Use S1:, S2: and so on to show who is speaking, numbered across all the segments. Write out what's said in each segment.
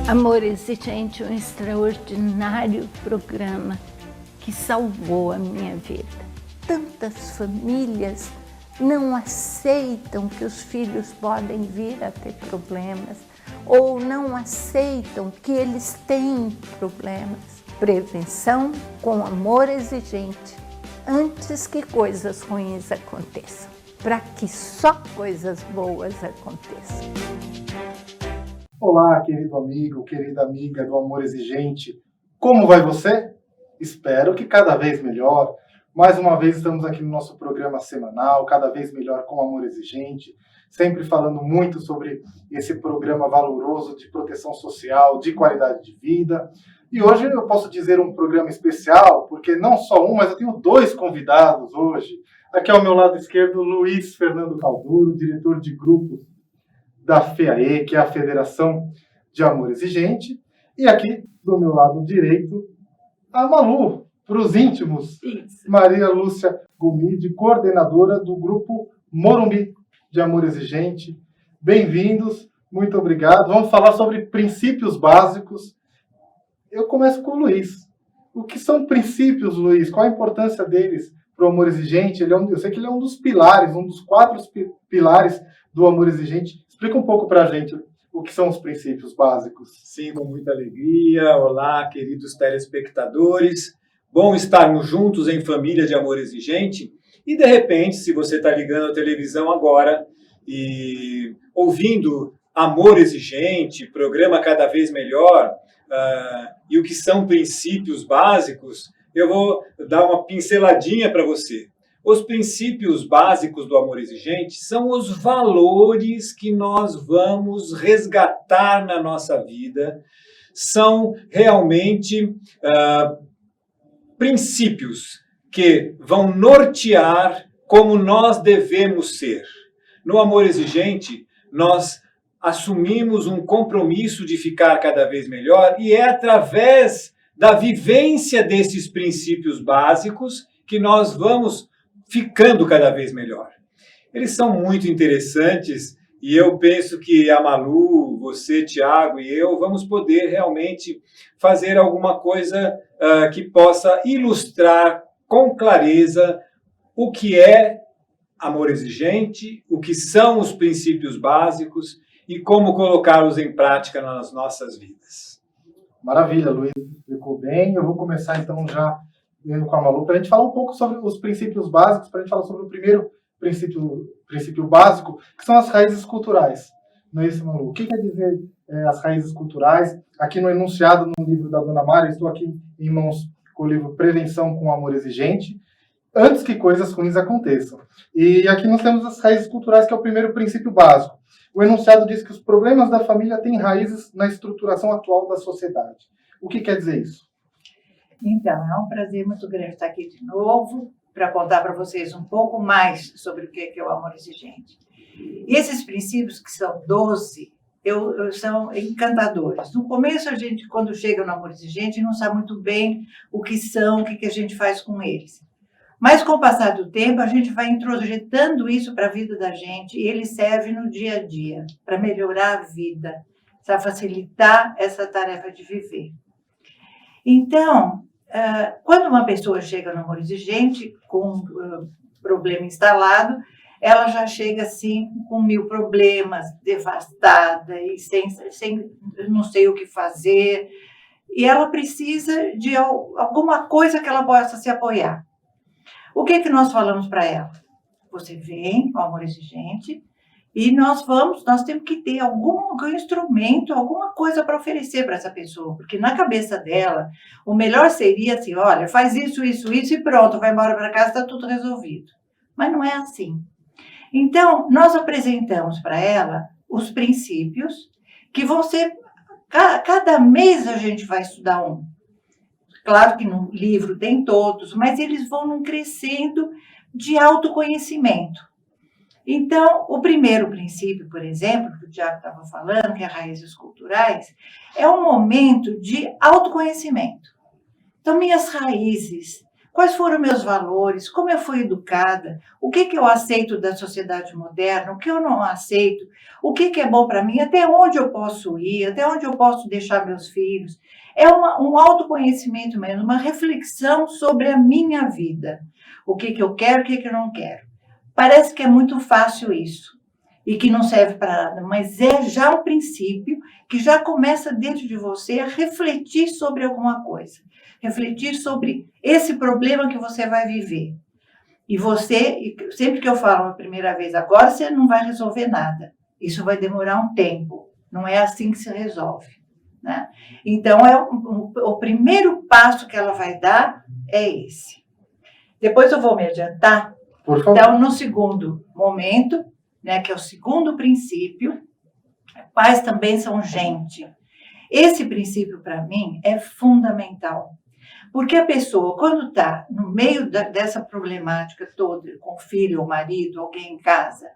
S1: Amores e Gente, um extraordinário programa que salvou a minha vida. Tantas famílias não aceitam que os filhos podem vir a ter problemas ou não aceitam que eles têm problemas. Prevenção com amor exigente, antes que coisas ruins aconteçam, para que só coisas boas aconteçam.
S2: Olá, querido amigo, querida amiga do Amor Exigente. Como vai você? Espero que cada vez melhor. Mais uma vez estamos aqui no nosso programa semanal, cada vez melhor com Amor Exigente, sempre falando muito sobre esse programa valoroso de proteção social, de qualidade de vida. E hoje eu posso dizer um programa especial, porque não só um, mas eu tenho dois convidados hoje. Aqui ao meu lado esquerdo, Luiz Fernando Calduro, diretor de grupo da FEAE, que é a Federação de Amor Exigente. E aqui, do meu lado direito, a Malu, para os íntimos, isso. Maria Lúcia Gomide, coordenadora do grupo Morumbi de Amor Exigente. Bem-vindos, muito obrigado. Vamos falar sobre princípios básicos. Eu começo com o Luiz. O que são princípios, Luiz? Qual a importância deles para o Amor Exigente? Eu sei que ele é um dos pilares, um dos 4 pilares do Amor Exigente. Explica um pouco para a gente o que são os princípios básicos.
S3: Sim, com muita alegria. Olá, queridos telespectadores. Bom estarmos juntos em família de Amor Exigente. E, de repente, se você está ligando a televisão agora e ouvindo Amor Exigente, programa cada vez melhor, e o que são princípios básicos, eu vou dar uma pinceladinha para você. Os princípios básicos do Amor Exigente são os valores que nós vamos resgatar na nossa vida. São realmente princípios que vão nortear como nós devemos ser. No Amor Exigente, nós assumimos um compromisso de ficar cada vez melhor e é através da vivência desses princípios básicos que nós vamos ficando cada vez melhor. Eles são muito interessantes e eu penso que a Malu, você, Tiago e eu vamos poder realmente fazer alguma coisa que possa ilustrar com clareza o que é amor exigente, o que são os princípios básicos e como colocá-los em prática nas nossas vidas.
S2: Maravilha, Luiz, ficou bem. Eu vou começar então já indo com a Malu, para a gente falar um pouco sobre os princípios básicos, para a gente falar sobre o primeiro princípio básico, que são as raízes culturais. Não é isso, Malu? O que quer dizer as raízes culturais? Aqui no enunciado, no livro da Dona Mara, estou aqui em mãos com o livro Prevenção com Amor Exigente, antes que coisas ruins aconteçam. E aqui nós temos as raízes culturais, que é o primeiro princípio básico. O enunciado diz que os problemas da família têm raízes na estruturação atual da sociedade. O que quer dizer isso?
S4: Então, é um prazer muito grande estar aqui de novo para contar para vocês um pouco mais sobre o que é o amor exigente. E esses princípios, que são 12, são encantadores. No começo, a gente, quando chega no amor exigente, não sabe muito bem o que são, o que a gente faz com eles. Mas, com o passar do tempo, a gente vai introjetando isso para a vida da gente e ele serve no dia a dia para melhorar a vida, para facilitar essa tarefa de viver. Então, quando uma pessoa chega no amor exigente com um problema instalado, ela já chega assim com 1000 problemas, devastada e sem não sei o que fazer. E ela precisa de alguma coisa que ela possa se apoiar. O que nós falamos para ela? Você vem ao amor exigente e nós temos que ter algum instrumento, alguma coisa para oferecer para essa pessoa, porque na cabeça dela, o melhor seria assim, olha, faz isso e pronto, vai embora para casa, está tudo resolvido. Mas não é assim. Então, nós apresentamos para ela os princípios que vão ser, cada mês a gente vai estudar um. Claro que no livro tem todos, mas eles vão crescendo de autoconhecimento. Então, o primeiro princípio, por exemplo, que o Tiago estava falando, que é raízes culturais, é um momento de autoconhecimento. Então, minhas raízes, Quais foram meus valores? Como eu fui educada? O que eu aceito da sociedade moderna? O que eu não aceito? O que é bom para mim? Até onde eu posso ir? Até onde eu posso deixar meus filhos? É um autoconhecimento mesmo, uma reflexão sobre a minha vida. O que eu quero, o que eu não quero. Parece que é muito fácil isso e que não serve para nada, mas é já um princípio que já começa dentro de você a refletir sobre alguma coisa. Refletir sobre esse problema que você vai viver. E você, sempre que eu falo a primeira vez, agora você não vai resolver nada. Isso vai demorar um tempo. Não é assim que se resolve, né? Então, o primeiro passo que ela vai dar é esse. Depois eu vou me adiantar.
S2: Por favor.
S4: Então, no segundo momento, né, que é o segundo princípio, pais também são gente. Esse princípio, para mim, é fundamental. Porque a pessoa, quando está no meio dessa problemática toda, com o filho, o marido, alguém em casa,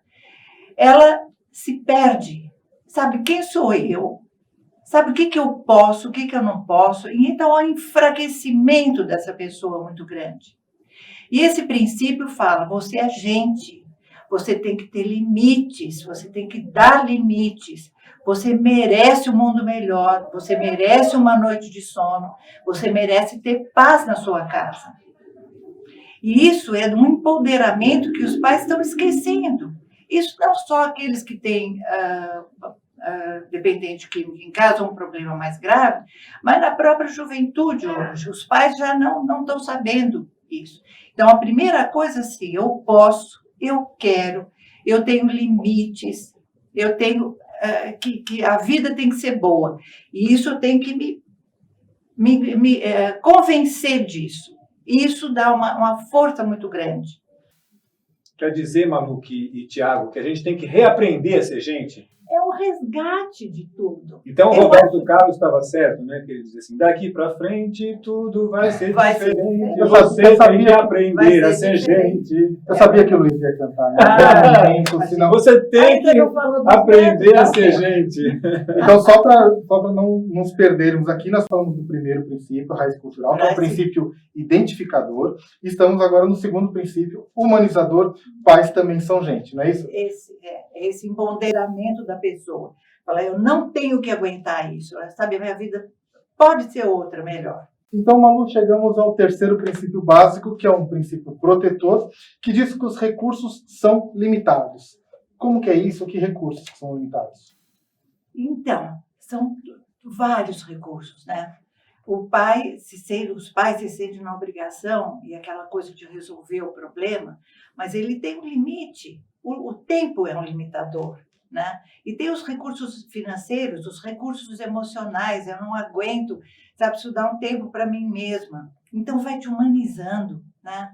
S4: ela se perde. Sabe quem sou eu? Sabe o que eu posso, o que eu não posso? E então há um enfraquecimento dessa pessoa muito grande. E esse princípio fala, você é gente, você tem que ter limites, você tem que dar limites. Você merece um mundo melhor, você merece uma noite de sono, você merece ter paz na sua casa. E isso é um empoderamento que os pais estão esquecendo. Isso não só aqueles que têm dependente químico em casa, um problema mais grave, mas na própria juventude hoje, os pais já não estão sabendo isso. Então, a primeira coisa, assim, eu posso, eu quero, eu tenho limites, eu tenho que a vida tem que ser boa. E isso eu tenho que me convencer disso. Isso dá uma força muito grande.
S3: Quer dizer, Malu e Tiago, que a gente tem que reaprender a ser gente?
S4: É um resgate de tudo.
S3: Então, o Roberto Carlos estava certo, né? Que ele dizia assim, daqui para frente tudo vai ser diferente. Você tem que aprender a ser gente.
S2: Eu sabia que o Luiz ia cantar. Né? Senão...
S3: Você tem que aprender a ser gente.
S2: Então, só para não nos perdermos aqui, nós falamos do primeiro princípio, a raiz cultural, que é o princípio identificador. E estamos agora no segundo princípio, humanizador. Pais também são gente, não é isso?
S4: Esse empoderamento da pessoa. Falar, eu não tenho que aguentar isso. Sabe, a minha vida pode ser outra, melhor.
S2: Então, Malu, chegamos ao terceiro princípio básico, que é um princípio protetor, que diz que os recursos são limitados. Como que é isso? Que recursos são limitados?
S4: Então, são vários recursos, né? Os pais se sentem na obrigação, e aquela coisa de resolver o problema, mas ele tem um limite. O tempo é um limitador, né? E tem os recursos financeiros, os recursos emocionais. Eu não aguento, sabe? Preciso dar um tempo para mim mesma. Então, vai te humanizando, né?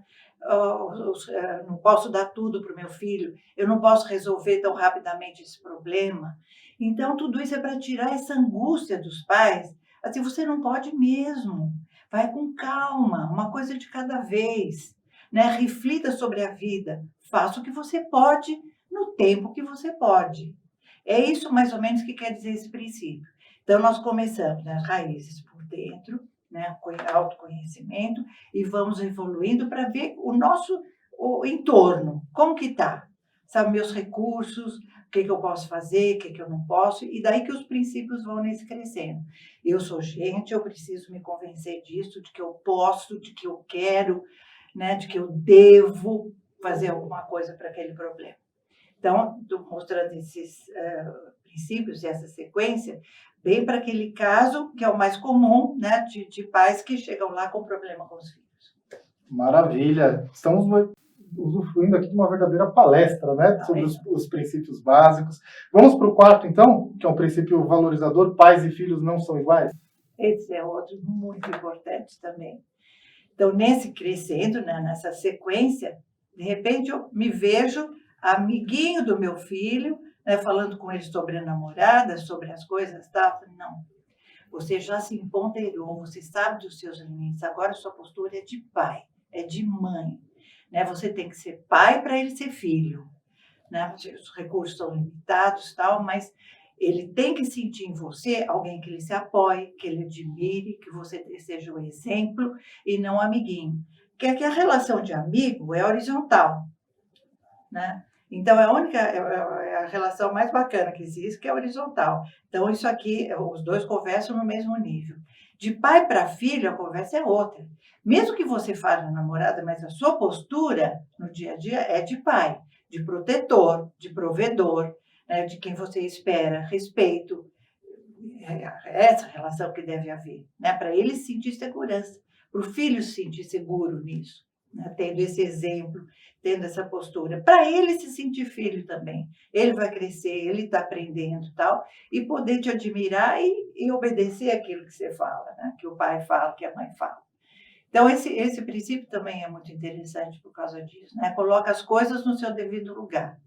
S4: Não posso dar tudo para o meu filho, eu não posso resolver tão rapidamente esse problema. Então, tudo isso é para tirar essa angústia dos pais. Assim, você não pode mesmo. Vai com calma, uma coisa de cada vez, né? Reflita sobre a vida. Faça o que você pode, no tempo que você pode. É isso mais ou menos que quer dizer esse princípio. Então, nós começamos nas raízes por dentro, né, com autoconhecimento, e vamos evoluindo para ver o entorno, como que está. Sabe, meus recursos, o que eu posso fazer, o que eu não posso, e daí que os princípios vão nesse crescendo. Eu sou gente, eu preciso me convencer disso, de que eu posso, de que eu quero, né, de que eu devo fazer alguma coisa para aquele problema. Então, estou mostrando esses princípios e essa sequência bem para aquele caso que é o mais comum, né, de pais que chegam lá com problema com os filhos.
S2: Maravilha! Estamos usufruindo aqui de uma verdadeira palestra, né, sobre os princípios básicos. Vamos para o quarto, então, que é um princípio valorizador, pais e filhos não são iguais?
S4: Esse é outro muito importante também. Então, nesse crescendo, né, nessa sequência, de repente eu me vejo amiguinho do meu filho, né, falando com ele sobre a namorada, sobre as coisas, tá? Não. Você já se empoderou, você sabe dos seus limites, agora sua postura é de pai, é de mãe. Né? Você tem que ser pai para ele ser filho. Né? Os recursos são limitados, tal, mas ele tem que sentir em você alguém que ele se apoie, que ele admire, que você seja o exemplo e não amiguinho. que é que a relação de amigo é horizontal, né? Então, é a relação mais bacana que existe, que é horizontal. Então, isso aqui, os dois conversam no mesmo nível. De pai para filho, a conversa é outra. Mesmo que você fale namorada, mas a sua postura no dia a dia é de pai, de protetor, de provedor, né, de quem você espera respeito. É essa relação que deve haver, né, para ele sentir segurança, para o filho se sentir seguro nisso, né, tendo esse exemplo, tendo essa postura, para ele se sentir filho também. Ele vai crescer, ele está aprendendo tal, e poder te admirar e obedecer aquilo que você fala, né, que o pai fala, que a mãe fala. Então, esse princípio também é muito interessante por causa disso, né? Coloca as coisas no seu devido lugar,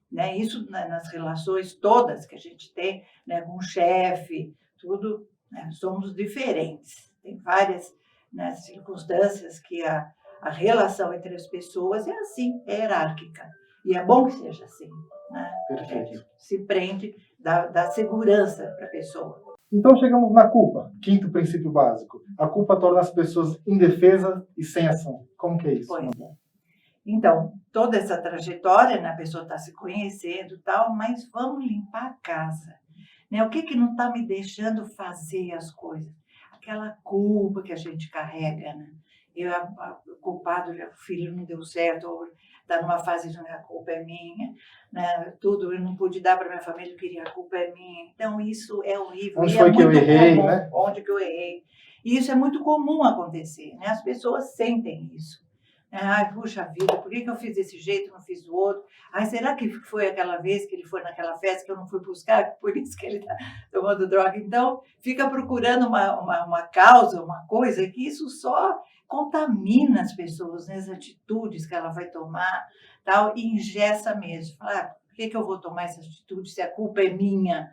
S4: né? Isso nas relações todas que a gente tem, né, com o chefe, tudo, né? Somos diferentes. Tem várias, né, circunstâncias que a relação entre as pessoas é assim, é hierárquica. E é bom que seja assim, né?
S2: Perfeito.
S4: Se prende, dá segurança para a pessoa.
S2: Então chegamos na culpa, quinto princípio básico. A culpa torna as pessoas indefesas e sem ação. Como que é isso?
S4: Pois é. Então, toda essa trajetória, né, a pessoa está se conhecendo e tal, mas vamos limpar a casa, né? O que não está me deixando fazer as coisas? Aquela culpa que a gente carrega, né? O culpado, o filho não deu certo, ou está numa fase de a culpa é minha, né? Tudo eu não pude dar para minha família, eu queria, a culpa é minha. Então, isso é horrível.
S2: Onde foi que eu errei, né?
S4: Onde que eu errei. E isso é muito comum acontecer, né? As pessoas sentem isso. Ai, puxa vida, por que eu fiz desse jeito, não fiz do outro? Ai, será que foi aquela vez que ele foi naquela festa que eu não fui buscar, por isso que ele está tomando droga? Então, fica procurando uma causa, uma coisa, que isso só contamina as pessoas, né? As atitudes que ela vai tomar, tal, e engessa mesmo. Fala, por que eu vou tomar essa atitude se a culpa é minha?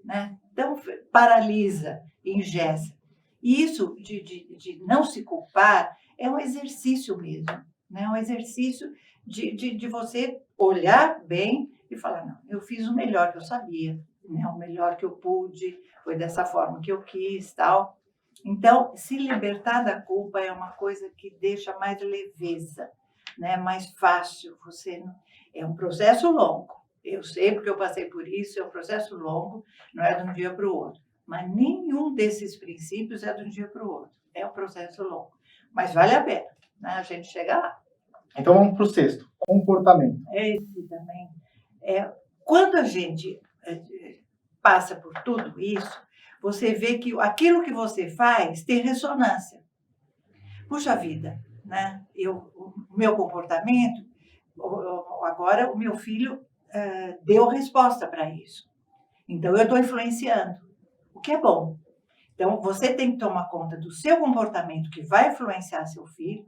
S4: Né? Então, paralisa, engessa. E isso de não se culpar é um exercício mesmo, né? Um exercício de você olhar bem e falar, não, eu fiz o melhor que eu sabia, né? O melhor que eu pude, foi dessa forma que eu quis, tal. Então, se libertar da culpa é uma coisa que deixa mais leveza, né? Mais fácil. É um processo longo. Eu sei porque eu passei por isso, é um processo longo, não é de um dia para o outro. Mas nenhum desses princípios é de um dia para o outro. É um processo longo. Mas vale a pena, né? A gente chegar lá.
S2: Então vamos para o sexto, comportamento.
S4: Esse também. Quando a gente passa por tudo isso, você vê que aquilo que você faz tem ressonância. Puxa vida, né? O meu comportamento, agora o meu filho deu resposta para isso. Então eu estou influenciando, o que é bom. Então, você tem que tomar conta do seu comportamento que vai influenciar seu filho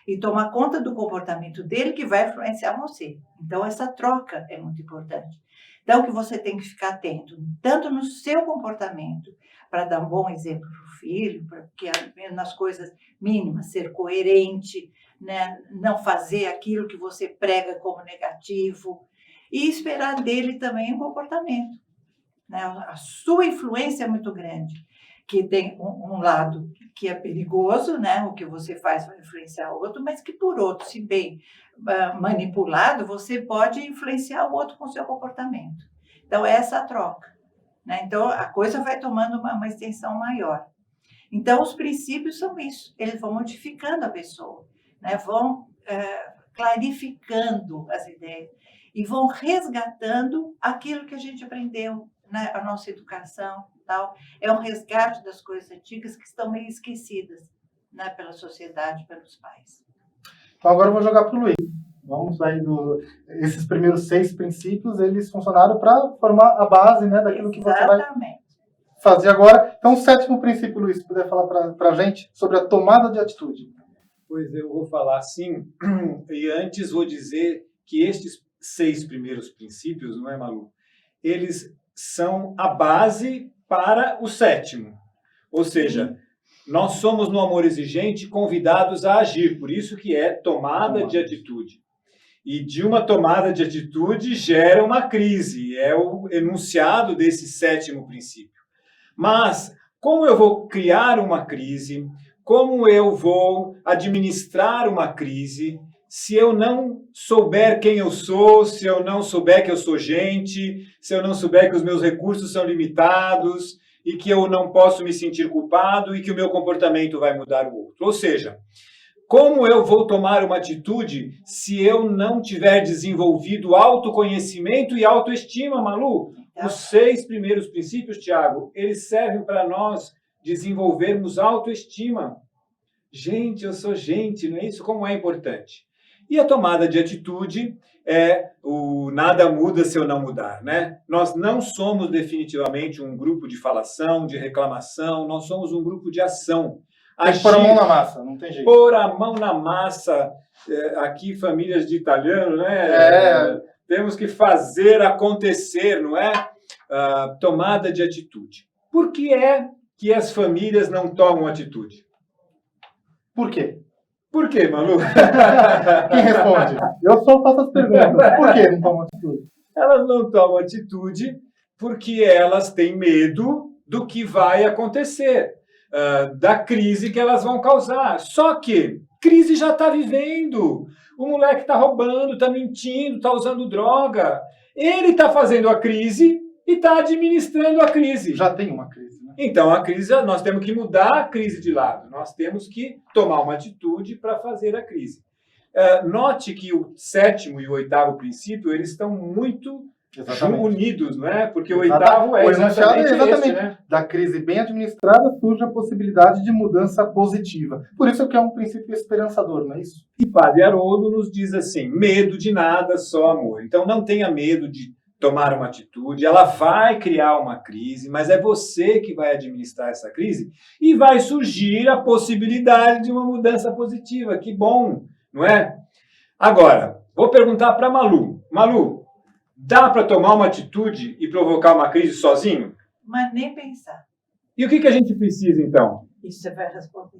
S4: e tomar conta do comportamento dele que vai influenciar você. Então, essa troca é muito importante. Então, que você tem que ficar atento, tanto no seu comportamento, para dar um bom exemplo para o filho, porque nas coisas mínimas, ser coerente, né? Não fazer aquilo que você prega como negativo e esperar dele também o comportamento, né? A sua influência é muito grande. Que tem um lado que é perigoso, né? O que você faz vai influenciar o outro, mas que, por outro, se bem manipulado, você pode influenciar o outro com o seu comportamento. Então, é essa troca, né? Então, a coisa vai tomando uma extensão maior. Então, os princípios são isso. Eles vão modificando a pessoa, né? Vão clarificando as ideias e vão resgatando aquilo que a gente aprendeu, né? A nossa educação. Tal. É um resgate das coisas antigas que estão meio esquecidas, né, pela sociedade, pelos pais.
S2: Então agora eu vou jogar para o Luiz. Vamos sair esses primeiros 6 princípios, eles funcionaram para formar a base, né, daquilo que você vai fazer agora. Então o 7º princípio, Luiz, se puder falar para a gente sobre a tomada de atitude.
S3: Pois eu vou falar sim, e antes vou dizer que estes 6 primeiros princípios, não é, Malu? Eles são a base para o 7º. Ou seja, nós somos no Amor Exigente convidados a agir, por isso que é tomada de atitude. E de uma tomada de atitude gera uma crise, é o enunciado desse 7º princípio. Mas como eu vou criar uma crise, como eu vou administrar uma crise se eu não souber quem eu sou, se eu não souber que eu sou gente, se eu não souber que os meus recursos são limitados e que eu não posso me sentir culpado e que o meu comportamento vai mudar o outro. Ou seja, como eu vou tomar uma atitude se eu não tiver desenvolvido autoconhecimento e autoestima, Malu? Os 6 primeiros princípios, Tiago, eles servem para nós desenvolvermos autoestima. Gente, eu sou gente, não é isso? Como é importante. E a tomada de atitude é o nada muda se eu não mudar, né? Nós não somos definitivamente um grupo de falação, de reclamação, nós somos um grupo de ação.
S2: Tem que pôr a mão na massa, não tem jeito.
S3: Pôr a mão na massa, aqui famílias de italiano, né? Temos que fazer acontecer, não é? Tomada de atitude. Por que é que as famílias não tomam atitude?
S2: Por quê?
S3: Por quê, Malu?
S2: Quem responde? Eu só faço as perguntas. Por que não tomam atitude?
S3: Elas não tomam atitude porque elas têm medo do que vai acontecer, da crise que elas vão causar. Só que crise já está vivendo. O moleque está roubando, está mentindo, está usando droga. Ele está fazendo a crise e está administrando a crise.
S2: Já tem uma crise, né?
S3: Então, a crise, nós temos que mudar a crise de lado. Nós temos que tomar uma atitude para fazer a crise. Note que o 7º e o 8º princípio, eles estão muito unidos, não é? Porque o 8º é exatamente esse, né?
S2: Da crise bem administrada surge a possibilidade de mudança positiva. Por isso que é um princípio esperançador, não é isso?
S3: E Padre Haroldo nos diz assim, medo de nada, só amor. Então, não tenha medo de tomar uma atitude, ela vai criar uma crise, mas é você que vai administrar essa crise e vai surgir a possibilidade de uma mudança positiva. Que bom, não é? Agora, vou perguntar para Malu. Malu, dá para tomar uma atitude e provocar uma crise sozinho?
S4: Mas nem pensar.
S3: E o que a gente precisa, então?
S4: Isso você vai responder.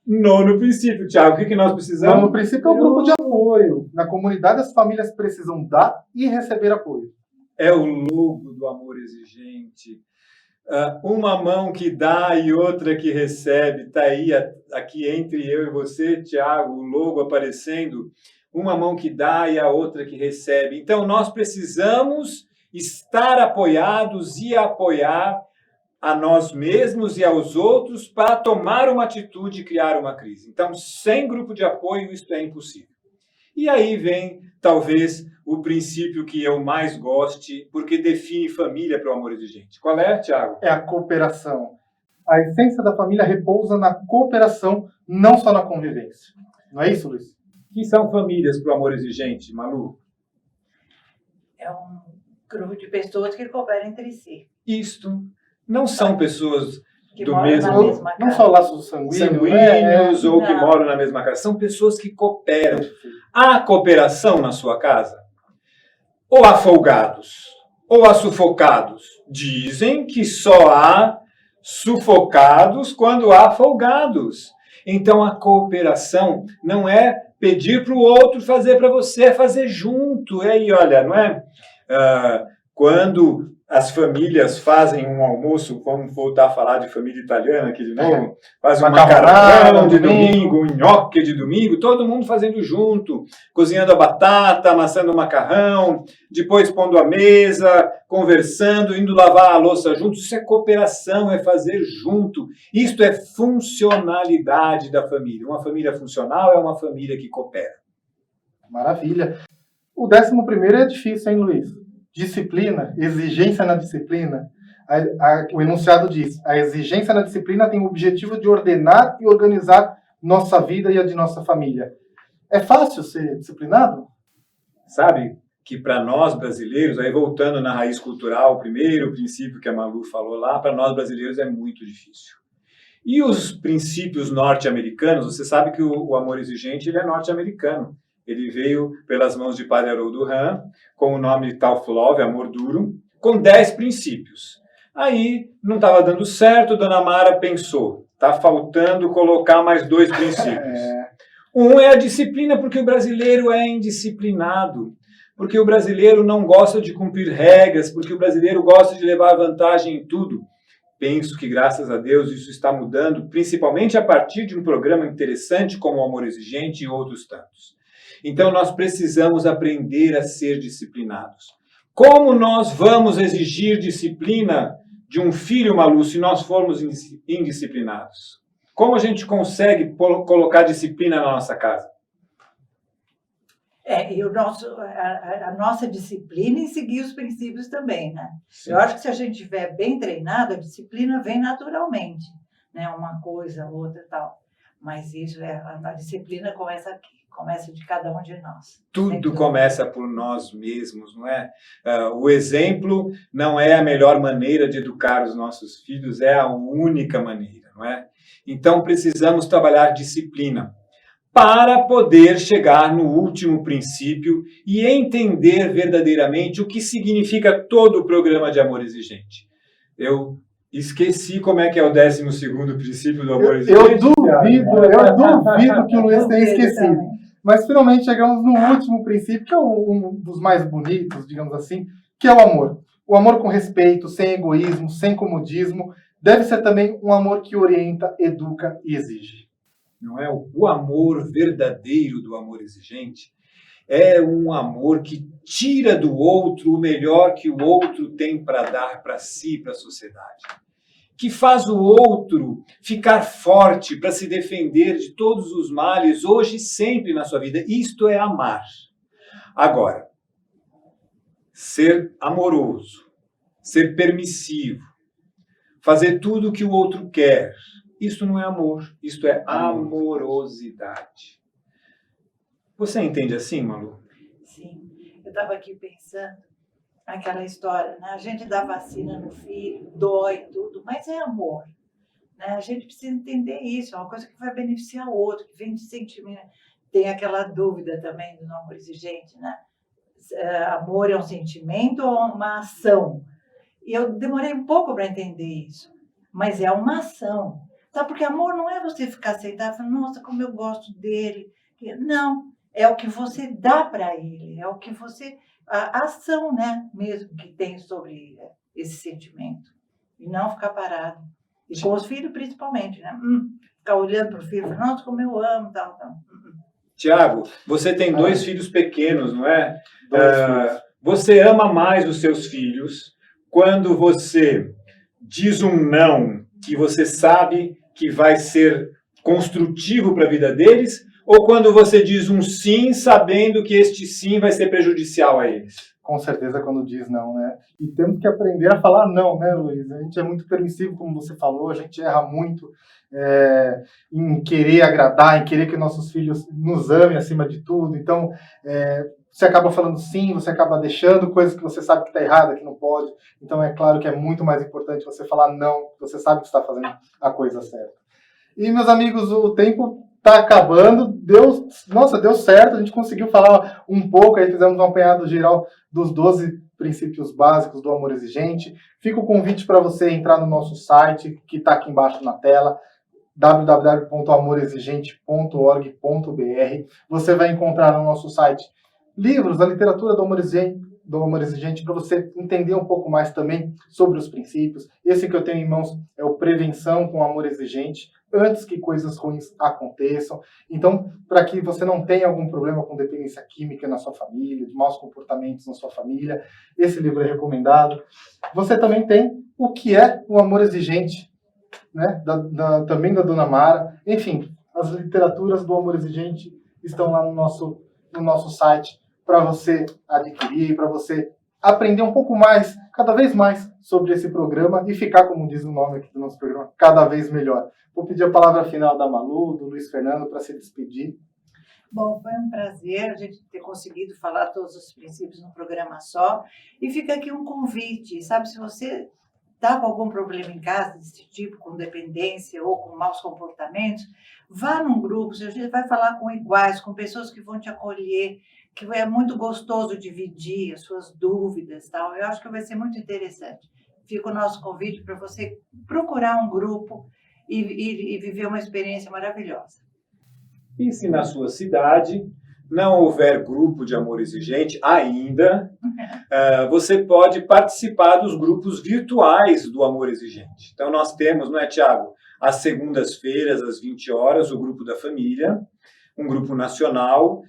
S3: No princípio, Tiago, o que nós precisamos?
S2: No princípio é um grupo de apoio. Na comunidade, as famílias precisam dar e receber apoio.
S3: É o logo do amor exigente. Uma mão que dá e outra que recebe. Está aí, aqui entre eu e você, Tiago, o logo aparecendo. Uma mão que dá e a outra que recebe. Então, nós precisamos estar apoiados e apoiar a nós mesmos e aos outros para tomar uma atitude e criar uma crise. Então, sem grupo de apoio, isso é impossível. E aí vem, talvez, o princípio que eu mais goste, porque define família para o amor exigente. Qual é, Tiago?
S2: É a cooperação. A essência da família repousa na cooperação, não só na convivência. Não é isso, Luiz?
S3: O que são famílias para o amor exigente, Malu?
S4: É um grupo de pessoas que cooperam entre si.
S3: Isto. Não são pessoas
S4: Que
S3: do
S4: moram
S3: mesmo...
S4: na mesma
S2: Não
S4: casa.
S2: só laços
S3: sanguíneos ou que
S4: Não.
S3: moram na mesma casa. São pessoas que cooperam. Há cooperação na sua casa? Ou há folgados? Ou há sufocados? Dizem que só há sufocados quando há folgados. Então, a cooperação não é pedir para o outro fazer para você, é fazer junto. E aí, olha, não é? Quando as famílias fazem um almoço, vamos voltar a falar de família italiana aqui de novo, faz um macarrão de domingo, um nhoque de domingo, todo mundo fazendo junto, cozinhando a batata, amassando o macarrão, depois pondo a mesa, conversando, indo lavar a louça junto. Isso é cooperação, é fazer junto. Isto é funcionalidade da família. Uma família funcional é uma família que coopera.
S2: Maravilha. O 11º é difícil, hein, Luiz? Disciplina, exigência na disciplina. O enunciado diz, a exigência na disciplina tem o objetivo de ordenar e organizar nossa vida e a de nossa família. É fácil ser disciplinado?
S3: Sabe que para nós brasileiros, aí voltando na raiz cultural, o primeiro princípio que a Malu falou lá, para nós brasileiros é muito difícil. E os princípios norte-americanos, você sabe que o amor exigente ele é norte-americano. Ele veio pelas mãos de Padre Haroldo Hahn, com o nome de Tough Love, Amor Duro, com 10 princípios. Aí, não estava dando certo, Dona Mara pensou, está faltando colocar mais 2 princípios. Um é a disciplina, porque o brasileiro é indisciplinado, porque o brasileiro não gosta de cumprir regras, porque o brasileiro gosta de levar vantagem em tudo. penso que, graças a Deus, isso está mudando, principalmente a partir de um programa interessante como o Amor Exigente e outros tantos. Então, nós precisamos aprender a ser disciplinados. Como nós vamos exigir disciplina de um filho, Malu, se nós formos indisciplinados? Como a gente consegue colocar disciplina na nossa casa?
S4: E a nossa disciplina em seguir os princípios também, né?
S3: Sim.
S4: Eu acho que se a gente estiver bem treinado, a disciplina vem naturalmente, né? Uma coisa, outra e tal. Mas isso a disciplina começa aqui, começa de cada um de nós.
S3: Tudo começa por nós mesmos, não é? O exemplo não é a melhor maneira de educar os nossos filhos, é a única maneira, não é? Então precisamos trabalhar disciplina para poder chegar no último princípio e entender verdadeiramente o que significa todo o programa de amor exigente. Eu esqueci como é que é o 12º princípio do amor exigente.
S2: Eu duvido que o Luiz tenha esquecido. Mas finalmente chegamos no último princípio, que é um dos mais bonitos, digamos assim, que é o amor. O amor com respeito, sem egoísmo, sem comodismo, deve ser também um amor que orienta, educa e exige.
S3: Não é? O amor verdadeiro do amor exigente é um amor que tira do outro o melhor que o outro tem para dar para si e para a sociedade. Que faz o outro ficar forte para se defender de todos os males, hoje e sempre na sua vida. Isto é amar. Agora, ser amoroso, ser permissivo, fazer tudo o que o outro quer, isto não é amor, isto é amorosidade. Você entende assim, Malu?
S4: Sim. Eu estava aqui pensando naquela história, né? A gente dá vacina no filho, dói tudo, mas é amor. Né? A gente precisa entender isso, é uma coisa que vai beneficiar o outro, que vem de sentimento. Tem aquela dúvida também do amor exigente, né? Amor é um sentimento ou uma ação? E eu demorei um pouco para entender isso, mas é uma ação. Sabe? Porque amor não é você ficar sentado e falar, nossa, como eu gosto dele. Não, é o que você dá para ele, é o que você... A ação, né, mesmo que tem sobre esse sentimento. E não ficar parado. E com os filhos, principalmente, né? Ficar olhando para o filho e falar, nossa, como eu amo, tal.
S3: Tiago, você tem 2 filhos pequenos, não é?
S2: 2 filhos.
S3: Você ama mais os seus filhos quando você diz um não que você sabe que vai ser construtivo para a vida deles, ou quando você diz um sim sabendo que este sim vai ser prejudicial a eles?
S2: Com certeza quando diz não, né? E temos que aprender a falar não, né, Luiz? A gente é muito permissivo, como você falou, a gente erra muito em querer agradar, em querer que nossos filhos nos amem acima de tudo. Então, você acaba falando sim, você acaba deixando coisas que você sabe que está errada, que não pode. Então, é claro que é muito mais importante você falar não, você sabe que está fazendo a coisa certa. E, meus amigos, o tempo está acabando, deu certo, a gente conseguiu falar um pouco, aí fizemos um apanhado geral dos 12 princípios básicos do amor exigente. Fica o convite para você entrar no nosso site, que está aqui embaixo na tela, www.amorexigente.org.br. Você vai encontrar no nosso site livros da literatura do amor exigente, para você entender um pouco mais também sobre os princípios. Esse que eu tenho em mãos é o Prevenção com Amor Exigente, antes que coisas ruins aconteçam. Então, para que você não tenha algum problema com dependência química na sua família, de maus comportamentos na sua família, esse livro é recomendado. Você também tem o que é o amor exigente, né? Também da Dona Mara. Enfim, as literaturas do amor exigente estão lá no nosso site para você adquirir, para você aprender um pouco mais, cada vez mais, sobre esse programa e ficar, como diz o nome aqui do nosso programa, cada vez melhor. Vou pedir a palavra final da Malu, do Luiz Fernando, para se despedir.
S4: Bom, foi um prazer a gente ter conseguido falar todos os princípios num programa só. E fica aqui um convite, sabe? Se você está com algum problema em casa desse tipo, com dependência ou com maus comportamentos, vá num grupo, a gente vai falar com iguais, com pessoas que vão te acolher, que é muito gostoso dividir as suas dúvidas, tal. Eu acho que vai ser muito interessante. Fica o nosso convite para você procurar um grupo e viver uma experiência maravilhosa.
S3: E se na sua cidade não houver grupo de amor exigente ainda, você pode participar dos grupos virtuais do amor exigente. Então nós temos, não é, Tiago? Às segundas-feiras, às 20 horas, o grupo da família, um grupo nacional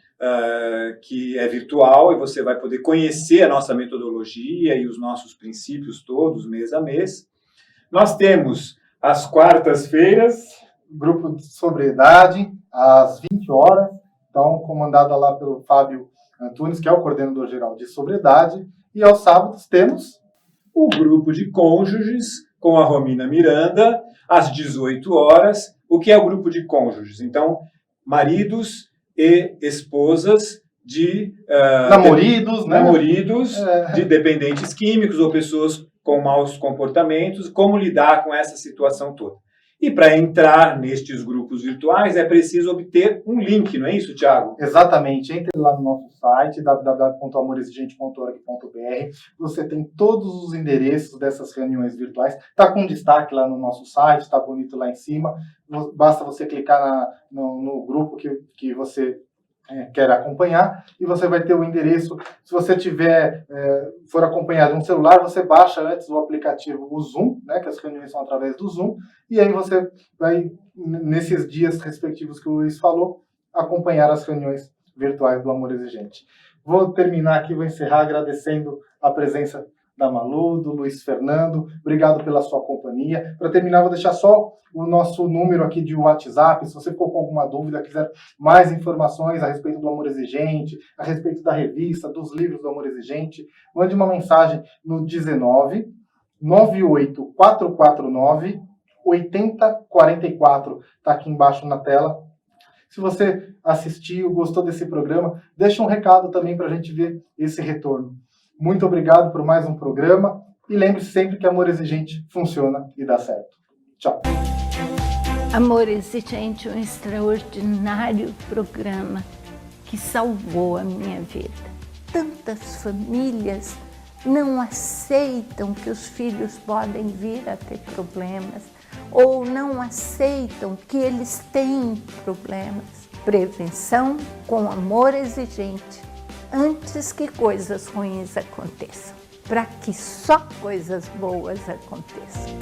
S3: que é virtual, e você vai poder conhecer a nossa metodologia e os nossos princípios todos, mês a mês. Nós temos às quartas-feiras,
S2: grupo de sobriedade, às 20 horas, então comandada lá pelo Fábio Antunes, que é o coordenador geral de sobriedade, e aos sábados temos
S3: o grupo de cônjuges com a Romina Miranda, às 18 horas. O que é o grupo de cônjuges? Então, maridos e esposas de namoridos de dependentes químicos ou pessoas com maus comportamentos, como lidar com essa situação toda. E para entrar nestes grupos virtuais é preciso obter um link, não é isso, Tiago?
S2: Exatamente. Entre lá no nosso site, www.amoresigente.org.br. Você tem todos os endereços dessas reuniões virtuais. Está com destaque lá no nosso site, está bonito lá em cima. Basta você clicar no grupo que você quer acompanhar, e você vai ter o endereço. Se você for acompanhar de um celular, você baixa antes o aplicativo, o Zoom, né, que as reuniões são através do Zoom, e aí você vai, nesses dias respectivos que o Luiz falou, acompanhar as reuniões virtuais do Amor Exigente. Vou terminar aqui, vou encerrar agradecendo a presença da Malu, do Luiz Fernando. Obrigado pela sua companhia. Para terminar, vou deixar só o nosso número aqui de WhatsApp. Se você ficou com alguma dúvida, quiser mais informações a respeito do Amor Exigente, a respeito da revista, dos livros do Amor Exigente, mande uma mensagem no 19 98 449 8044. Está aqui embaixo na tela. Se você assistiu, gostou desse programa, deixa um recado também para a gente ver esse retorno. Muito obrigado por mais um programa, e lembre-se sempre que Amor Exigente funciona e dá certo. Tchau.
S1: Amor Exigente é um extraordinário programa que salvou a minha vida. Tantas famílias não aceitam que os filhos podem vir a ter problemas, ou não aceitam que eles têm problemas. Prevenção com Amor Exigente, antes que coisas ruins aconteçam, para que só coisas boas aconteçam.